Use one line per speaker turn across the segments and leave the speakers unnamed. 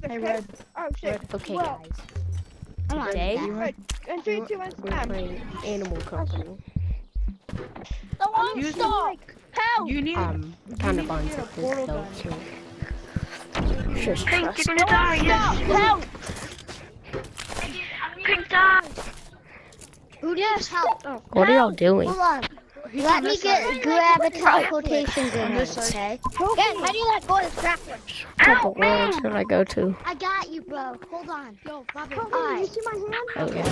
Hey, Red.
Oh shit.
Okay,
Well,
guys. Today,
Red. And 3, 2, 1,
we're
spam.
playing Animal Company.
Someone
You
stop! Help!
You need.
Kind
need
of
to
on
get a
this
portal
though,
gun.
too. Just
Pink,
trust.
you're gonna die.
Stop! Help!
Pink, die.
Who needs help?
What are y'all doing?
Hold on. Let me grab a teleportation grenade, okay?
Guys, how do you let go of this grappling?
What world should I go to?
I got you, bro. Hold on. Yo, Bobby.
You see my hand?
Oh, yeah.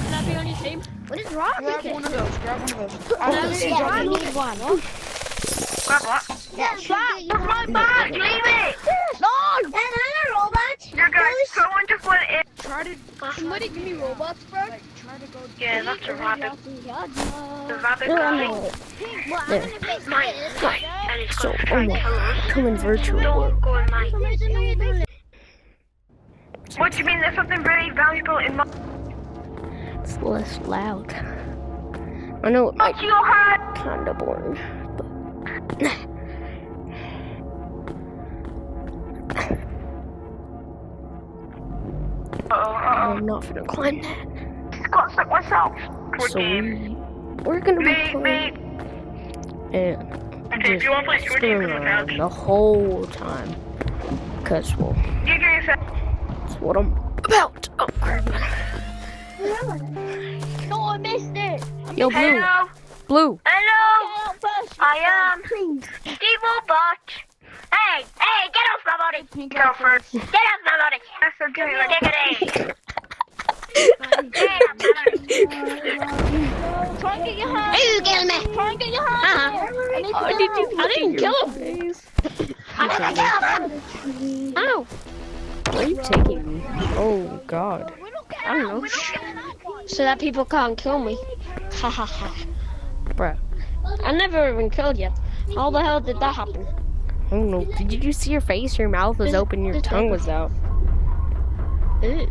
Can I be on your team? What is wrong
Grab
with you?
one of those. Grab one of those.
Yeah, I need one.
Grab what?
Yeah,
Stop! With my bag! Leave it!
No!
And I'm a robot.
You're going so wonderful.
Try to.
Somebody give me robots, bro.
Like, try to go.
Yeah, that's a rabbit. The rabbit
No,
guy.
no.
Well, I'm
There.
gonna face
Mine.
this.
And he's
So,
going to try and kill us.
come in virtual
Don't
world.
go in mine. What do you mean? There's something very valuable in my.
It's less loud. I know it might
What's
be
your hat?
kind of boring, but I'm not gonna climb that.
Got stuck myself.
So we're gonna be
Me.
playing and
Okay,
just
if you want to play Sword, you
screwing
can look
around
out.
the whole time. Cause well,
You give yourself.
that's what I'm about. Oh crap.
No, I missed it.
Yo, Blue.
Hello.
Blue.
Hello.
Help us.
I am Steve Bot. Hey, get off my body. Go first. Get off my body. I forget your dignity. Get off my body.
Try and get your hand.
Hey, you kill me.
Try and get your hand. I didn't kill him.
Ow! Where are you taking me? Oh God.
I don't know.
So that people can't kill me. Ha ha ha.
Bruh.
I never even killed you. How the hell did that happen?
I don't know. Did you see your face? Your mouth was open, your tongue was out.
Ew.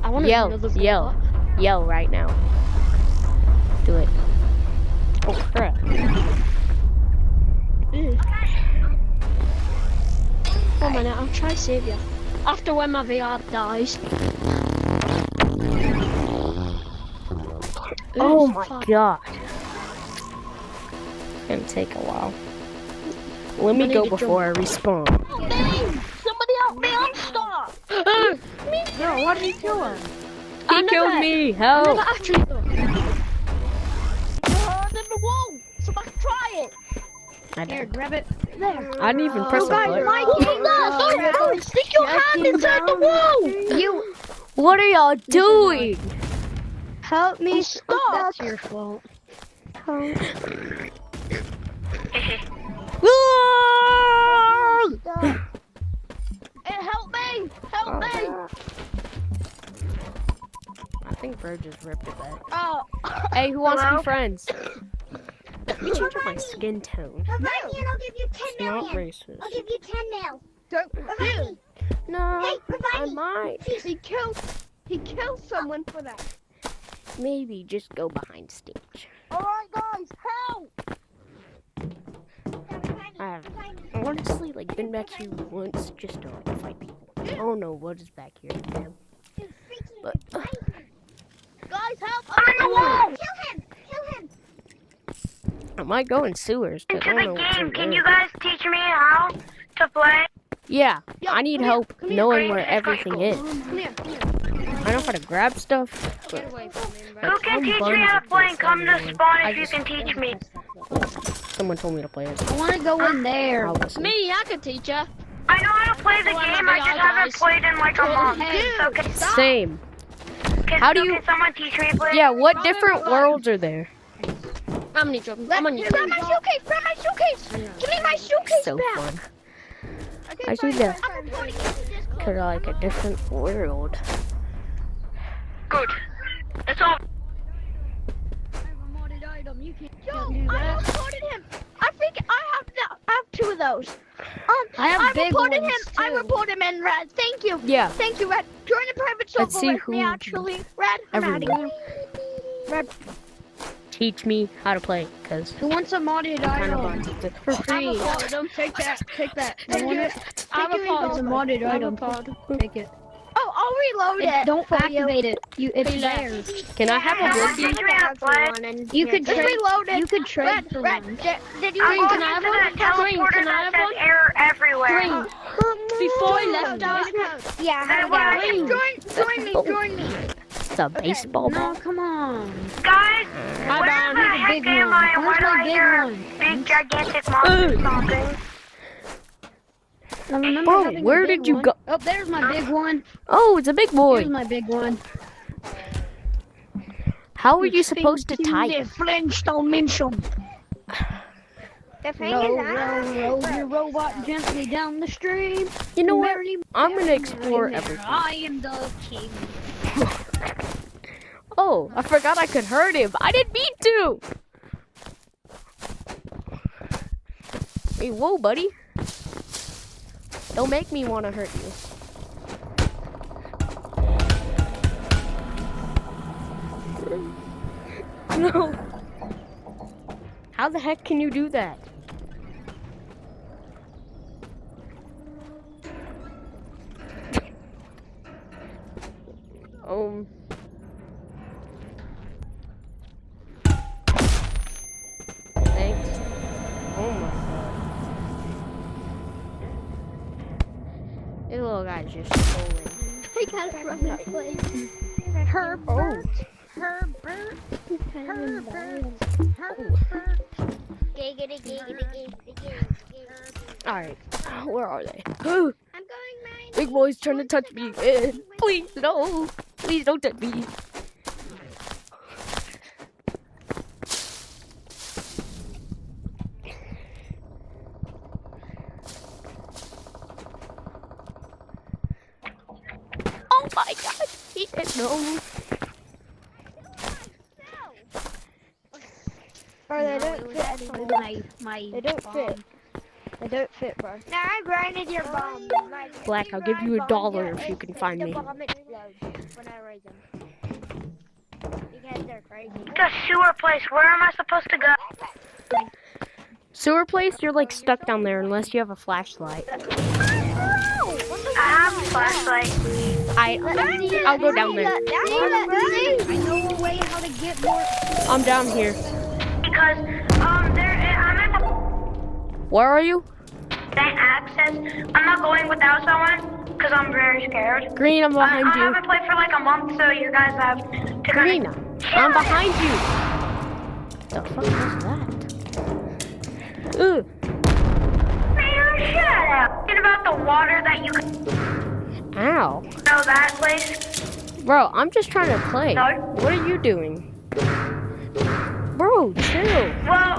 I want
Yell, yell, yell right now. Do it. Oh crap.
One minute, I'll try to save you. After when my VR dies.
Oh
Ooh,
my
fuck.
God. It's gonna take a while. Let me
I need
go
to
before I respawn.
Somebody help me. I'm stuck.
Yo, why did you kill him?
He killed me.
I
Help!
never actually done.
Hard in the wall. Somebody try it.
I
Here,
didn't.
grab it.
I didn't even press the button.
Stick your hand inside the wall.
You
What are y'all doing?
help me
Stop.
That's your fault.
Help me. Help me.
I think Bro just ripped it back.
Oh.
Hey, who wants to
Hello?
be friends? Let me change up my skin tone.
Come on, and I'll give you 10
It's not racist.
I'll give you 10 mil.
Don't.
Provide me.
No,
Hey, provide
I
me.
might.
He killed someone for that.
Maybe just go behind stage.
Alright guys, help!
I've honestly been back here once just to fight people. I don't know what is back here. But
Guys, help!
I'm in the wall.
Kill him. Kill him.
I might go in sewers. 'Cause I
Into
don't
the
know what's
game.
in
Can
there.
you guys teach me how to play?
Yeah,
Yo,
I need
come here,
help
come here,
knowing
Grace.
where everything is.
Come here, come here.
I know how to grab stuff. But
Get away from me,
Who can teach me how to play and come to spawn if you can teach me?
someone told me to play it.
I want to go in there.
I'll listen.
Me, I could teach ya.
I know how to play the game, I just haven't played in like a month. So can,
Same. How do you-
can someone teach me to play?
Yeah, what different worlds are there?
How many jobs? I'm on your
Grab my suitcase! Grab my suitcase! Give me my suitcase
So
back!
fun.
Okay,
I see
fine,
that.
I'm reporting you to Discord.
Cause I like a different world.
Good. That's all.
Yo, I reported him! I think I have 2 of those.
I have big
reported
ones,
him. I
too.
reported him in Red. Thank you.
Yeah.
Thank you, Red. Join the private server
Let's see
with me,
who-
actually. Red, I'm
Everyone.
adding you. Red.
teach me how to play, cause
Who wants a modded
kind of
item?
on
For free.
Take that. Take that.
You want it? It's a modded item. Take it.
Oh, I'll reload it.
Don't
for
activate it. It's there.
Can I have a
Someone
wood?
teach me how to play.
You could
Just
trade.
reload it.
You could trade for
Red,
one.
did you
I'm
Green,
reload
can I have
going to
one?
that
Green,
teleporter
can I
that
have
says
one?
error everywhere.
Green. Before I left out.
Yeah,
Then what I can
join me.
It's a baseball
No,
bat.
come on.
Guys,
Hi,
where
Brian,
the
here's a
heck
big
am
one.
I? And why
Where's
do
my
I
big
hear
one?
big gigantic monster stomping?
I remember
Bro,
having a
where
big
did you
one.
go?
Oh, there's my big one.
Oh, it's a big boy.
Here's my big one.
How are you supposed to type?
Flintstone Minsham.
The thing
Row,
is,
row your robot gently down the stream.
You know what?
Merrily,
I'm gonna
merrily,
explore
merrily,
everything.
I am the king.
Oh, I forgot I could hurt him. I didn't mean to. Hey, whoa, buddy. Don't make me want to hurt you. No. How the heck can you do that? Thanks. Oh my god. This little guy's just trolling.
I got it from this place.
Herbert. Giggity, giggity, giggity, giggity.
Alright, where are they?
I'm going mine.
Big boy's trying to touch me again. Please, no. Please don't touch me. Oh my god. He said no.
Bro, they don't fit anymore.
My
They don't fit. They don't fit, bro. Now I grinded your bomb.
Black, I'll give you $1 if you can find me.
The bomb explodes when I raise them. Because they're crazy.
The sewer place. Where am I supposed to go?
Sewer place, you're like stuck down there unless you have a flashlight.
I have a flashlight.
I'll go down there.
I know a way how to get more.
I'm down here.
Because I'm at the
Where are you?
bank access. I'm not going without someone because I'm very scared.
Green, I'm behind
I
you.
haven't played for like a month, so you guys have to
Green,
kind of.
I'm behind you. The fuck was that? Ugh.
Man, shut up. Thinking about the water that you can
Ow.
know that place.
Bro, I'm just trying to play.
No.
What are you doing? Bro, chill.
Well,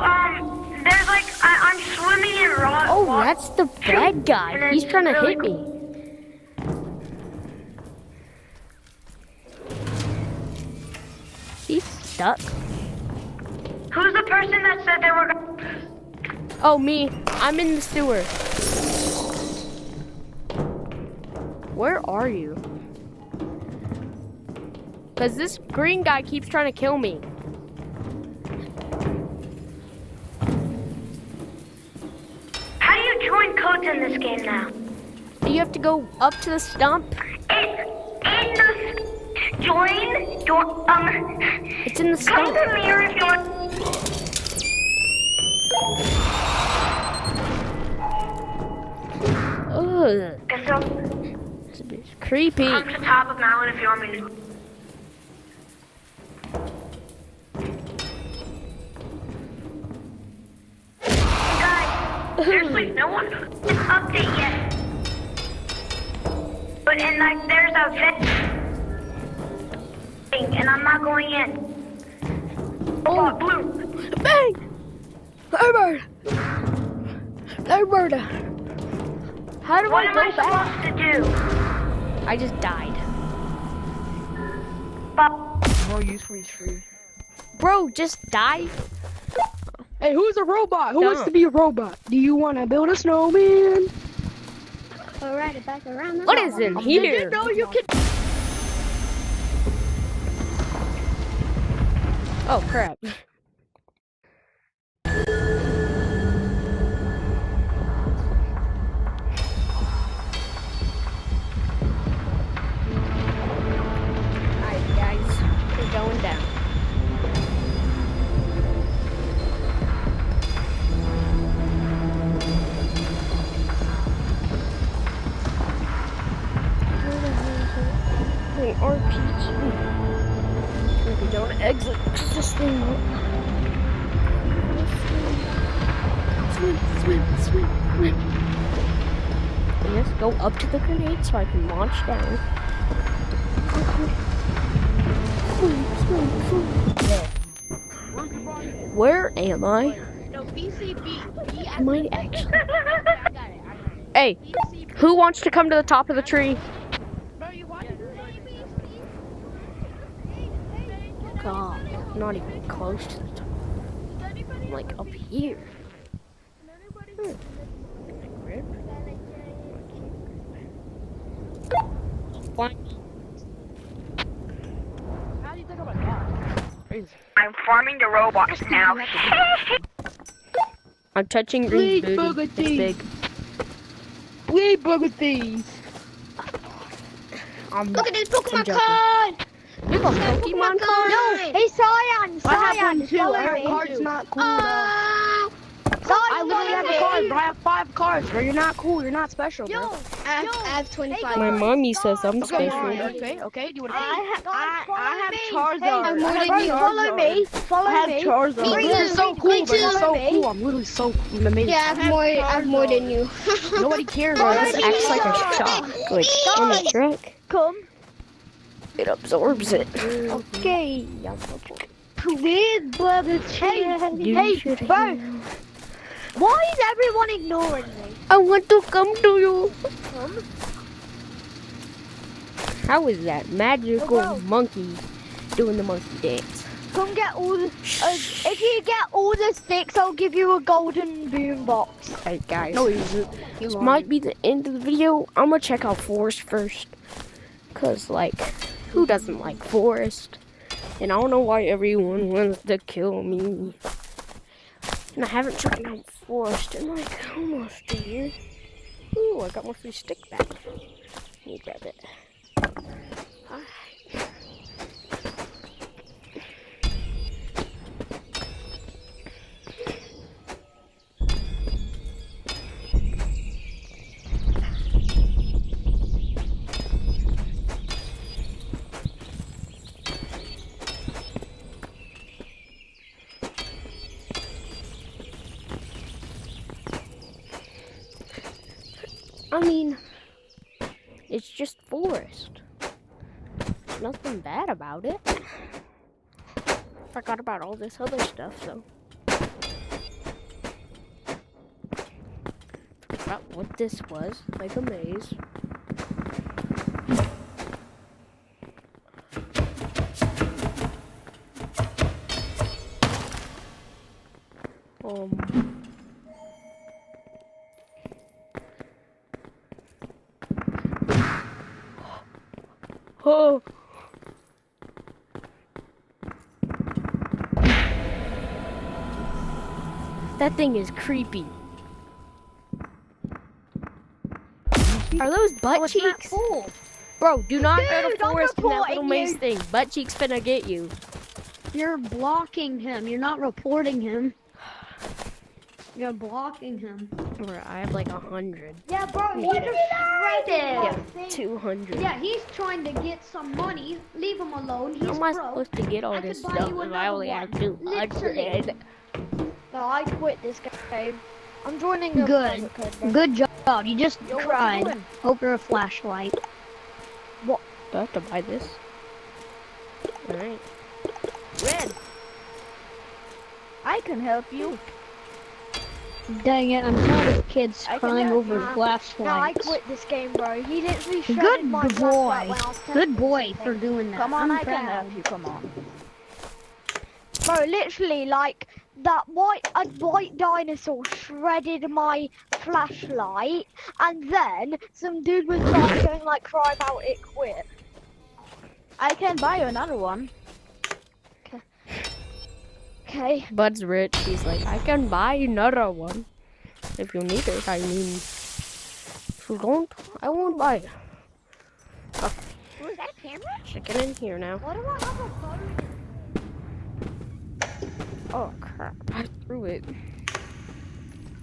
there's like I'm swimming in raw
Oh,
water.
that's the bad guy. He's trying to hit me. He's stuck.
Who's the person that said they were?
Oh, me. I'm in the sewer. Where are you? Because this green guy keeps trying to kill me.
How do you join codes in this game now?
You have to go up to the stump.
In the join.
It's in the
Come
stump.
to mirror if you want.
Ugh.
And so
It's a bit creepy.
come to top of mountain if you want me to. Guys, seriously, no one did update yet. But and like there's a vent thing, and I'm not going in. Oh, blue.
Bang! Herbert! Herbert! How do
What
I
am
go
I
back?
supposed to do?
I just died.
No use for free.
Bro, just die?
Hey, who's a robot? Who wants
Don't.
to be a robot? Do you want to build a snowman?
I'll ride it back around.
What is in
Did you
here?
know you can?
Oh, crap. RPG. Gonna be down to exit. This thing. Sweet. Yes, go up to the grenade so I can launch down. There. Where am I?
No, BCB.
Am I actually? Hey, who wants to come to the top of the tree? God, I'm not even close to the top. I'm like up here.
How do you think about that? Crazy.
I'm farming the robots now.
I'm touching green
Please,
booty. It's big.
We bugger thieves.
Look at this Pokemon
joking.
card.
You have a Pokemon card?
No, it's Cyan.
I have
Cyan.
one too. Our card's not cool. I literally have a card, but I have 5 cards, bro. You're not cool. You're not special, bro.
I have 25.
My mommy says I'm
Okay,
special.
okay. Do you want to?
I have
Charizard.
I'm more
I
than
have
you.
Charizard.
Follow me.
Charizard.
Me
This is
too.
so cool,
Me
bro. It's so
too.
cool. I'm literally so amazing.
Yeah, I have more than you.
Nobody cares,
Bro,
bro.
this acts like a shock. Like on a truck.
Come.
It absorbs it.
Okay. Please, brother. Hey, bro. Why is everyone ignoring me?
I want to come to you. How is that magical monkey doing the monkey dance?
Come get all the. If you get all the sticks, I'll give you a golden boom box.
Hey guys,
No, he isn't.
this might be the end of the video. I'm gonna check out Forest first. Cause like, who doesn't like Forest? And I don't know why everyone wants to kill me. And I haven't checked out Forest in like almost a year. Ooh, I got my free stick back. Let me grab it. Alright. I mean, it's just forest. There's nothing bad about it. Forgot about all this other stuff, so. Forgot what this was, like a maze. Oh. That thing is creepy. Are those butt cheeks? Bro, do not go to
Dude, I'm
Forest in that little
reporting
maze
you.
thing. Butt cheeks finna get you.
You're blocking him. You're not reporting him. You're blocking him.
Bro, I have like 100.
Yeah, bro, he just shredded.
Yeah, 200.
Yeah, he's trying to get some money. Leave him alone. He's
How am I
broke.
supposed to get all
I
this
could buy
stuff
you
if I
another
only have
one.
200?
No, I quit this game. I'm joining a
Good.
private code, bro.
Good job. You just
Yo, what you
cried
doing?
over a flashlight.
Do I have to buy this? Alright.
Red. I can help you.
Dang it, I'm tired of kids
I can
crying
help
over
you. No, I
flashlights.
quit this game, bro. He literally shredded
Good
my flashlight
boy.
when I was
Good
testing
boy
something.
for doing that.
Come on,
I'm
I can
proud.
help you. Come on. Bro, literally, like that white dinosaur shredded my flashlight, and then some dude was like going like, "Cry about it, quit." I can buy you another one. Okay.
Bud's rich. He's like, I can buy another one. If you need it, I mean. If you don't, I won't buy it.
Was that a camera?
Check it in here now.
Why do I have a phone?
Oh crap, I threw it.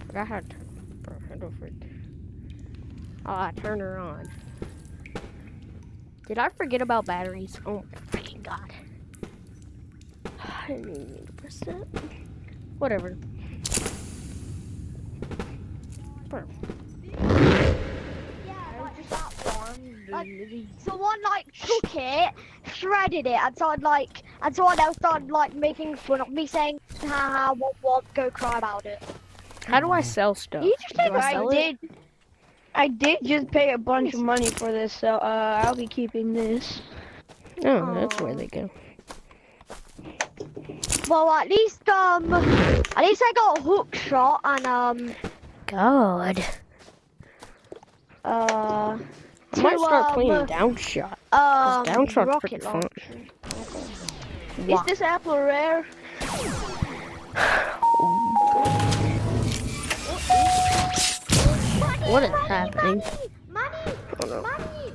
Forgot how to turn it over. Oh, I turned her on. Did I forget about batteries? Oh my freaking god. I didn't even need to press that. Whatever.
Like, someone like took it, shredded it, and someone else started like making fun of me, saying, "Haha, what? Go cry about it."
How do I sell stuff?
You just
Do I sell it?
I did just pay a bunch of money for this, so I'll be keeping this.
Oh, that's where they go.
Well, at least I got a hook shot and
God. I might start playing down shot. Down shot's
rocket
freaking fun.
launcher. Is this apple rare?
What is happening?
Money!
Oh no.
Money!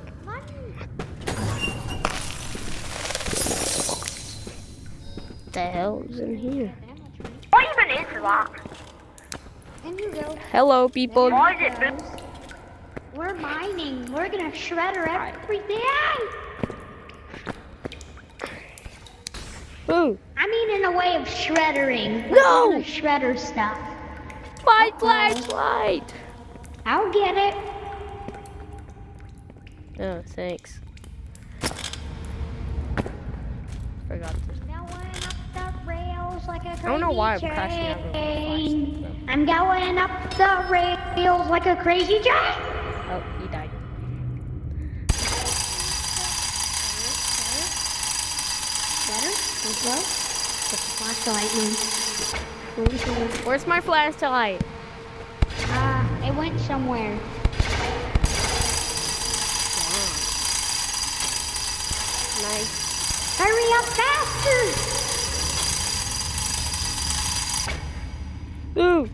What the hell is in here?
What even is that?
And you go.
Hello, people.
Why is it blue?
We're mining. We're gonna shredder everything.
Ooh,
I mean, in a way of shreddering.
No!
We're gonna shredder stuff.
my flashlight.
I'll get it.
Oh, thanks. Forgot this.
Going up the rails like a crazy
I don't know why I'm crashing out of the
train. I'm going up the rails like a crazy train.
Oh, he died.
Better? Let's go. Get the flashlight man.
Where's my flashlight?
It went somewhere.
Nice.
Hurry up faster!
Ooh!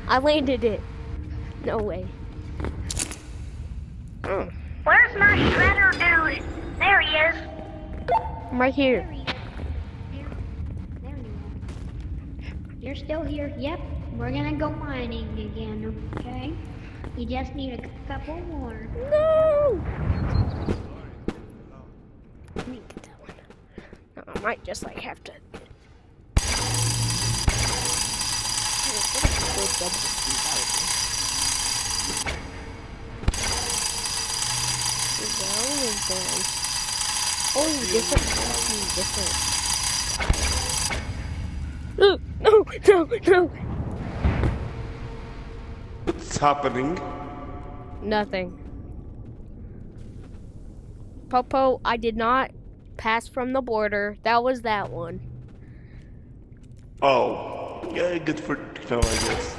I landed it. No way. Oh,
Where's my shredder dude? There he is.
I'm right here.
There you are. You're still here. Yep. We're gonna go mining again, okay? You just need a couple more.
No! Let me get that one. No, I might just like have to. Oh, different. No.
What's happening?
Nothing. Popo, I did not pass from the border. That was that one.
Oh, yeah, good for to know, I guess.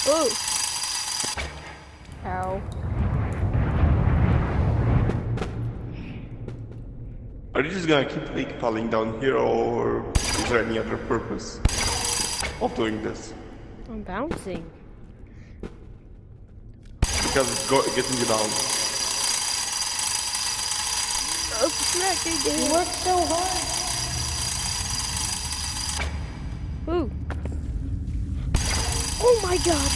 Ooh. Ow.
Are you just gonna keep like falling down here, or is there any other purpose of doing this?
I'm bouncing.
Because it's getting you down.
Oh, smack
You
again.
work so hard.
Ooh. Oh my god.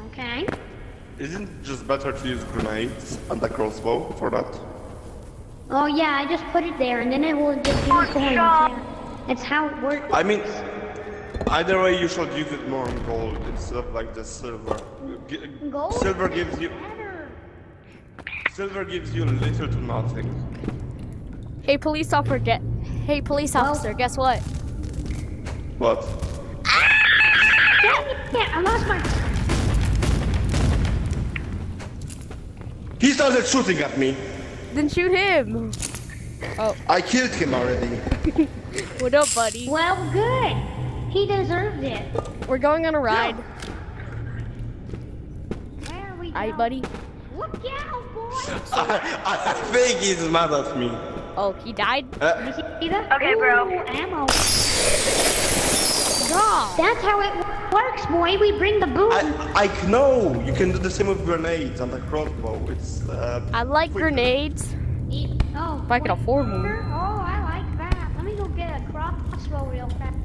Okay.
Isn't it just better to use grenades and a crossbow for that?
Oh yeah, I just put it there and then it will just give me coins. Yeah. That's how it works.
I mean, either way, you should use it more on gold instead of like the silver.
Gold?
Silver gives you little to nothing.
Hey, police officer, guess what?
What?
Yeah, I lost my...
He started shooting at me.
Then shoot him.
I killed him already.
What up, buddy?
Well, good. He deserved it.
We're going on a ride.
Where are we
Aye,
going?
buddy.
Look out, boy!
I think he's mad at me.
Oh, he died?
Did you see that?
Okay, bro.
Ooh, ammo.
God.
That's how it works, boy. We bring the booze.
I know. You can do the same with grenades and a crossbow. It's.
I like grenades.
Oh,
If I could afford one.
Oh, I like that. Let me go get a crossbow real fast.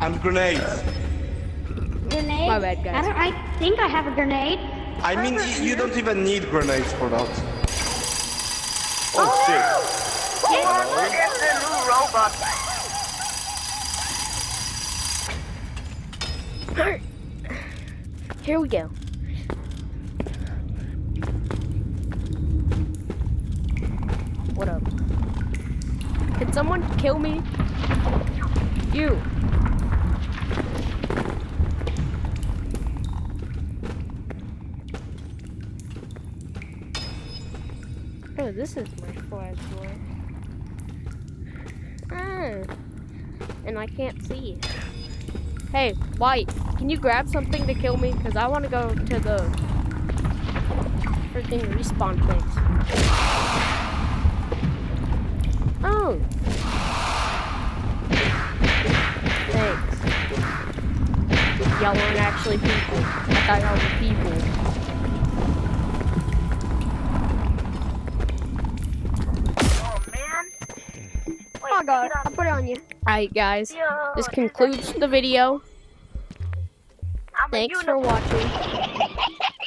And grenades.
Grenade?
My bad, guys.
I think I have a grenade.
I mean, you don't even need grenades for that. Oh shit!
What is the new robot?
Here we go. What up? Can someone kill me? You. Oh, this is my flashlight. Ah. And I can't see it. Hey, White, can you grab something to kill me? Because I want to go to the freaking respawn place. Oh. Thanks. Y'all weren't actually people. I thought y'all were people.
Oh man. Wait,
Oh god, I'll put it on you.
Alright, guys.
Yo,
This concludes the video.
I'm a
Thanks for watching.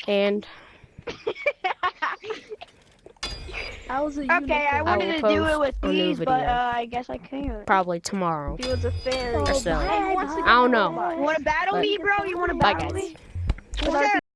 And
Okay, I wanted to do it with
a new
these, but
video.
I guess I can't.
probably tomorrow.
He was a fairy.
Or so.
Hey, who wants to
I don't know.
You want to battle
But-
me, bro? You want to
Bye,
battle
guys.
me? 'Cause our